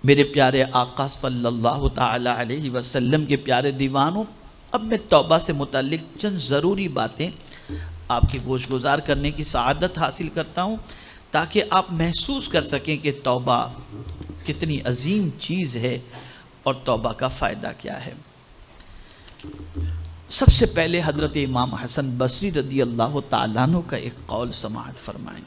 میرے پیارے آقا صلی اللہ تعالی علیہ وسلم کے پیارے دیوانوں، اب میں توبہ سے متعلق چند ضروری باتیں آپ کی گوش گزار کرنے کی سعادت حاصل کرتا ہوں، تاکہ آپ محسوس کر سکیں کہ توبہ کتنی عظیم چیز ہے اور توبہ کا فائدہ کیا ہے۔ سب سے پہلے حضرت امام حسن بصری رضی اللہ تعالیٰ عنہ کا ایک قول سماعت فرمائیں۔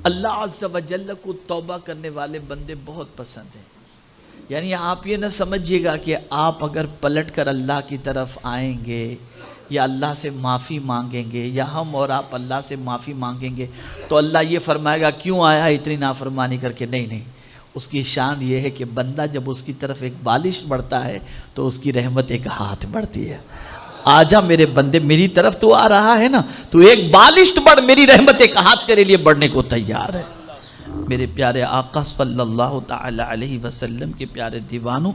اللہ عز و جل کو توبہ کرنے والے بندے بہت پسند ہیں۔ یعنی آپ یہ نہ سمجھیے گا کہ آپ اگر پلٹ کر اللہ کی طرف آئیں گے یا اللہ سے معافی مانگیں گے یا ہم اور آپ اللہ سے معافی مانگیں گے تو اللہ یہ فرمائے گا کیوں آیا اتنی نافرمانی کر کے۔ نہیں، اس کی شان یہ ہے کہ بندہ جب اس کی طرف ایک بالش بڑھتا ہے تو اس کی رحمت ایک ہاتھ بڑھتی ہے۔ آجا میرے بندے، میری طرف تو آ رہا ہے نا، تو ایک بالشت بڑھ، میری رحمت ایک ہاتھ تیرے لیے بڑھنے کو تیار ہے۔ میرے پیارے آقا صلی اللہ تعالی علیہ وسلم کے پیارے دیوانوں،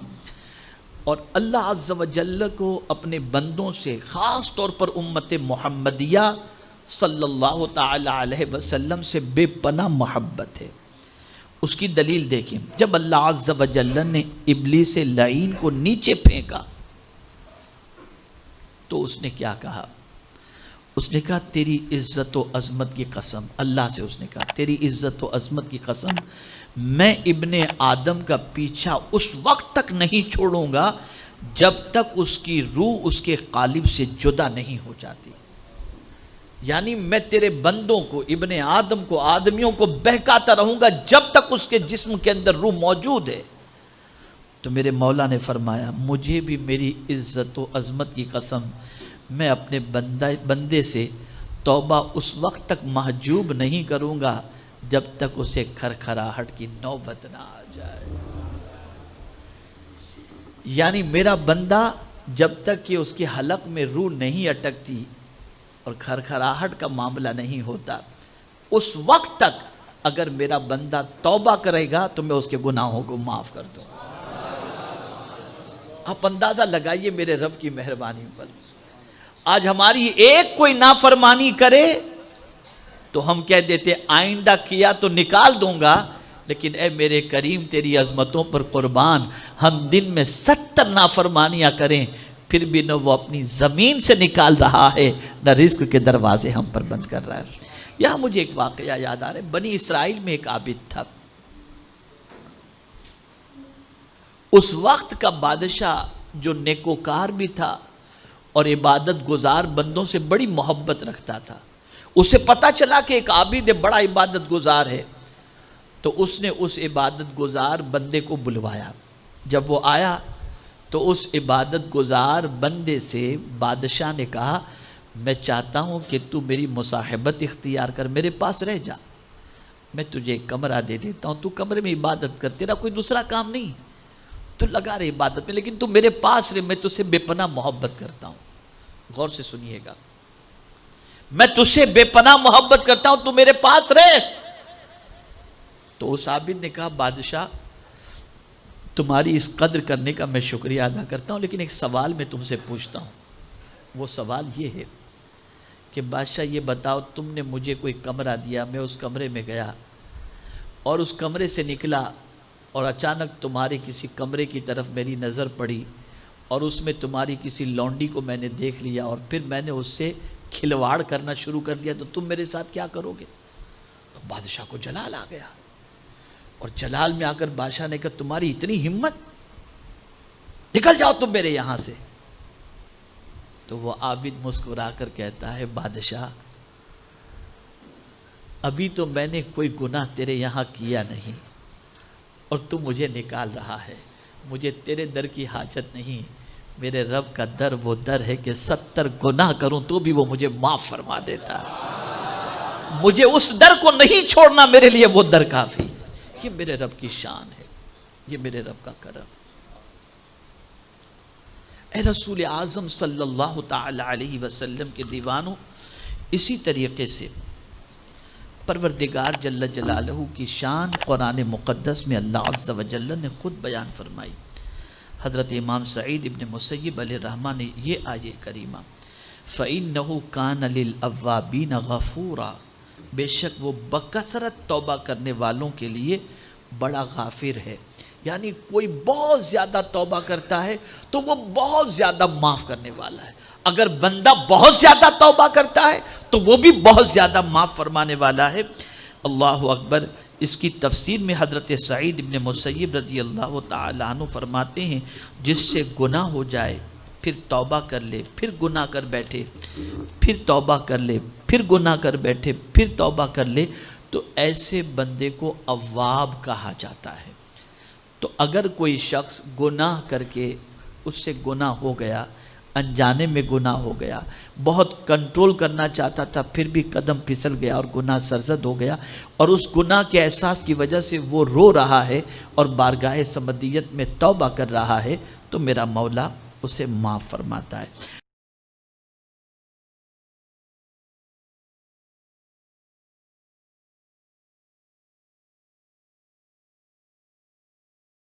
اور اللہ عز و جل کو اپنے بندوں سے خاص طور پر امت محمدیہ صلی اللہ تعالی علیہ وسلم سے بے پناہ محبت ہے۔ اس کی دلیل دیکھیں، جب اللہ عز و جل نے ابلیس لعین کو نیچے پھینکا تو اس نے کیا کہا؟ اس نے کہا تیری عزت و عظمت کی قسم، اللہ سے اس نے کہا تیری عزت و عظمت کی قسم، میں ابن آدم کا پیچھا اس وقت تک نہیں چھوڑوں گا جب تک اس کی روح اس کے قالب سے جدا نہیں ہو جاتی۔ یعنی میں تیرے بندوں کو، ابن آدم کو، آدمیوں کو بہکاتا رہوں گا جب تک اس کے جسم کے اندر روح موجود ہے۔ تو میرے مولا نے فرمایا مجھے بھی میری عزت و عظمت کی قسم، میں اپنے بندے سے توبہ اس وقت تک محجوب نہیں کروں گا جب تک اسے کھرکھراہٹ کی نوبت نہ آ جائے۔ یعنی میرا بندہ جب تک کہ اس کے حلق میں روح نہیں اٹکتی اور کھرکھراہٹ کا معاملہ نہیں ہوتا، اس وقت تک اگر میرا بندہ توبہ کرے گا تو میں اس کے گناہوں کو معاف کر دوں۔ آپ اندازہ لگائیے میرے رب کی مہربانی پر۔ آج ہماری ایک کوئی نافرمانی کرے تو ہم کہہ دیتے آئندہ کیا تو نکال دوں گا، لیکن اے میرے کریم تیری عظمتوں پر قربان، ہم دن میں 70 نافرمانیاں کریں پھر بھی نہ وہ اپنی زمین سے نکال رہا ہے نہ رزق کے دروازے ہم پر بند کر رہا ہے۔ یہاں مجھے ایک واقعہ یاد آ رہا ہے، بنی اسرائیل میں ایک عابد تھا۔ اس وقت کا بادشاہ جو نیکوکار بھی تھا اور عبادت گزار بندوں سے بڑی محبت رکھتا تھا، اسے پتا چلا کہ ایک عابد بڑا عبادت گزار ہے، تو اس نے اس عبادت گزار بندے کو بلوایا۔ جب وہ آیا تو اس عبادت گزار بندے سے بادشاہ نے کہا میں چاہتا ہوں کہ تو میری مصاحبت اختیار کر، میرے پاس رہ جا، میں تجھے ایک کمرہ دے دیتا ہوں، تو کمرے میں عبادت کر، تیرا کوئی دوسرا کام نہیں، تو لگا رہے عبادت میں، لیکن تو میرے پاس رہے، میں تجھ سے بے پناہ محبت کرتا ہوں۔ غور سے سنیے گا، میں تجھ سے بے پناہ محبت کرتا ہوں، تو میرے پاس رہے۔ تو اس عابد نے کہا بادشاہ تمہاری اس قدر کرنے کا میں شکریہ ادا کرتا ہوں، لیکن ایک سوال میں تم سے پوچھتا ہوں۔ وہ سوال یہ ہے کہ بادشاہ یہ بتاؤ تم نے مجھے کوئی کمرہ دیا، میں اس کمرے میں گیا اور اس کمرے سے نکلا اور اچانک تمہارے کسی کمرے کی طرف میری نظر پڑی اور اس میں تمہاری کسی لونڈی کو میں نے دیکھ لیا اور پھر میں نے اس سے کھلواڑ کرنا شروع کر دیا، تو تم میرے ساتھ کیا کرو گے؟ تو بادشاہ کو جلال آ گیا، اور جلال میں آ کر بادشاہ نے کہا تمہاری اتنی ہمت، نکل جاؤ تم میرے یہاں سے۔ تو وہ عابد مسکرا کر کہتا ہے بادشاہ ابھی تو میں نے کوئی گناہ تیرے یہاں کیا نہیں اور تو مجھے نکال رہا ہے، مجھے تیرے در کی حاجت نہیں، میرے رب کا در وہ در ہے کہ 70 گناہ کروں تو بھی وہ مجھے معاف فرما دیتا ہے، مجھے اس در کو نہیں چھوڑنا، میرے لیے وہ در کافی۔ یہ میرے رب کی شان ہے، یہ میرے رب کا کرم۔ اے رسول اعظم صلی اللہ تعالی علیہ وسلم کے دیوانوں، اسی طریقے سے پروردگار جل جلالہ کی شان قرآن مقدس میں اللہ عز و جل نے خود بیان فرمائی۔ حضرت امام سعید ابن مسیب علیہ الرحمہ نے یہ آیہ کریمہ فَإِنَّهُ كَانَ لِلْأَوَّابِينَ غَفُورًا، بے شک وہ بکثرت توبہ کرنے والوں کے لیے بڑا غافر ہے، یعنی کوئی بہت زیادہ توبہ کرتا ہے تو وہ بہت زیادہ معاف کرنے والا ہے، اگر بندہ بہت زیادہ توبہ کرتا ہے تو وہ بھی بہت زیادہ معاف فرمانے والا ہے۔ اللہ اکبر۔ اس کی تفسیر میں حضرت سعید ابن مسیب رضی اللہ تعالیٰ عنہ فرماتے ہیں جس سے گناہ ہو جائے پھر توبہ کر لے، پھر گناہ کر بیٹھے، پھر توبہ کر لے، پھر گناہ کر بیٹھے، پھر توبہ کر لے، تو ایسے بندے کو اواب کہا جاتا ہے۔ تو اگر کوئی شخص گناہ کر کے اس سے گناہ ہو گیا، انجانے میں گناہ ہو گیا، بہت کنٹرول کرنا چاہتا تھا پھر بھی قدم پھسل گیا اور گناہ سرزد ہو گیا، اور اس گناہ کے احساس کی وجہ سے وہ رو رہا ہے اور بارگاہ سمدیت میں توبہ کر رہا ہے، تو میرا مولا اسے معاف فرماتا ہے۔